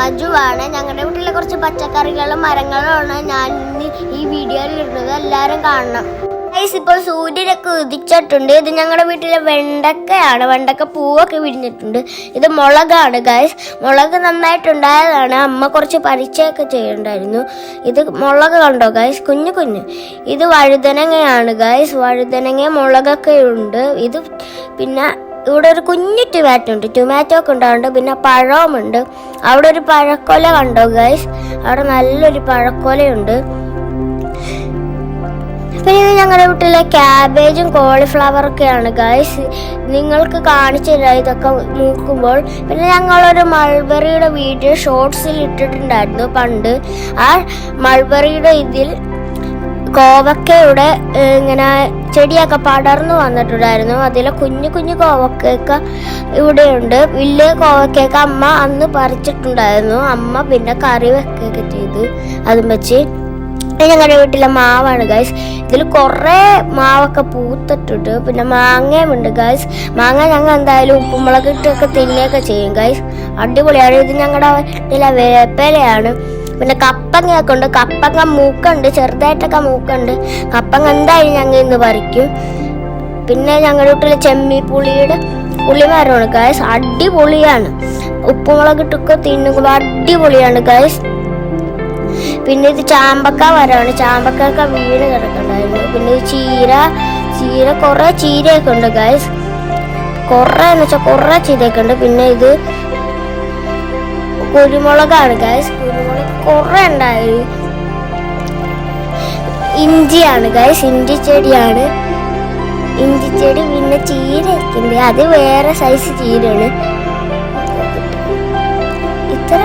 മജുവാണ്. ഞങ്ങളുടെ വീട്ടിലെ കുറച്ച് പച്ചക്കറികളും മരങ്ങളുമാണ് ഞാൻ ഈ വീഡിയോയിൽ ഇടുന്നത്. എല്ലാവരും കാണണം. ഇപ്പോൾ സൂര്യനൊക്കെ ഉദിച്ചിട്ടുണ്ട്. ഇത് ഞങ്ങളുടെ വീട്ടിലെ വെണ്ടക്കയാണ്. വെണ്ടക്ക പൂവൊക്കെ വിരിഞ്ഞിട്ടുണ്ട്. ഇത് മുളകാണ് ഗൈസ്. മുളക് നന്നായിട്ടുണ്ടായതാണ്. അമ്മ കുറച്ച് പരിചയമൊക്കെ ചെയ്യുന്നുണ്ടായിരുന്നു. ഇത് മുളക് കണ്ടോ ഗൈസ്, കുഞ്ഞു കുഞ്ഞു. ഇത് വഴുതനങ്ങയാണ് ഗൈസ്. വഴുതനങ്ങ മുളകൊക്കെ ഉണ്ട്. ഇത് പിന്നെ ഇവിടെ ഒരു കുഞ്ഞു ടൊമാറ്റോ ഒക്കെ ഉണ്ടാവുന്നുണ്ട്. പിന്നെ പഴവുമുണ്ട്. അവിടെ ഒരു പഴക്കൊല കണ്ടോ ഗൈസ്, അവിടെ നല്ലൊരു പഴക്കൊലയുണ്ട്. പിന്നെ ഇത് ഞങ്ങളുടെ വീട്ടിലെ ക്യാബേജും കോളിഫ്ലവറൊക്കെയാണ് ഗൈസ്. നിങ്ങൾക്ക് കാണിച്ചു തരാം ഇതൊക്കെ മൂക്കുമ്പോൾ. പിന്നെ ഞങ്ങളൊരു മൾബറിയുടെ വീഡിയോ ഷോർട്സിൽ ഇട്ടിട്ടുണ്ടായിരുന്നു പണ്ട്. ആ മൾബറിയുടെ ഇതിൽ കോവക്കയുടെ ഇങ്ങനെ ചെടിയൊക്കെ പടർന്നു വന്നിട്ടുണ്ടായിരുന്നു. അതിലെ കുഞ്ഞു കുഞ്ഞു കോവക്കയൊക്കെ ഇവിടെയുണ്ട്. വലിയ കോവക്കയൊക്കെ അമ്മ അന്ന് പറിച്ചിട്ടുണ്ടായിരുന്നു. അമ്മ പിന്നെ കറി വെക്കുകയൊക്കെ ചെയ്തു അതും വെച്ച്. ഞങ്ങളുടെ വീട്ടിലെ മാവാണ് ഗൈസ്. ഇതിൽ കുറേ മാവൊക്കെ പൂത്തിട്ടുണ്ട്. പിന്നെ മാങ്ങയുമുണ്ട് ഗൈസ്. മാങ്ങ ഞങ്ങൾ എന്തായാലും ഉപ്പുമുളക് ഇട്ടൊക്കെ തിന്നുകയൊക്കെ ചെയ്യും ഗൈസ്. അടിപൊളിയാണ്. ഇത് ഞങ്ങളുടെ വീട്ടിലെ വേപ്പിലയാണ്. പിന്നെ കപ്പങ്ങയൊക്കെ ഉണ്ട്. കപ്പങ്ങ മൂക്കുണ്ട്, ചെറുതായിട്ടൊക്കെ മൂക്കുണ്ട്. കപ്പങ്ങ എന്തായാലും ഞങ്ങൾ ഇന്ന് പറിക്കും. പിന്നെ ഞങ്ങളുടെ വീട്ടിലെ ചെമ്മിപ്പുളിയുടെ പുളിമരമാണ് ഗൈസ്. അടിപൊളിയാണ്. ഉപ്പുമുളക് ഇട്ടൊക്കെ തിന്നുമ്പോൾ അടിപൊളിയാണ് ഗൈസ്. പിന്നെ ഇത് ചാമ്പക്ക മരമാണ്. ചാമ്പക്കൊക്കെ വീണ് കിടക്കണ്ടായിരുന്നു. പിന്നെ ചീര കുറെ ചീരയൊക്കെ ഉണ്ട് ഗൈസ്. കുറെ എന്ന് വെച്ചാൽ കുറെ ചീരയൊക്കെ ഉണ്ട്. പിന്നെ ഇത് കുരുമുളകാണ് ഗൈസ്. കുരുമുളക് കുറെ ഉണ്ടായി. ഇഞ്ചിയാണ് ഗൈസ്. ഇഞ്ചി ചെടിയാണ്. ഇഞ്ചി ചെടി. പിന്നെ ചീരയൊക്കെ ഉണ്ട്. അത് വേറെ സൈസ് ചീരയാണ്. ഇത്ര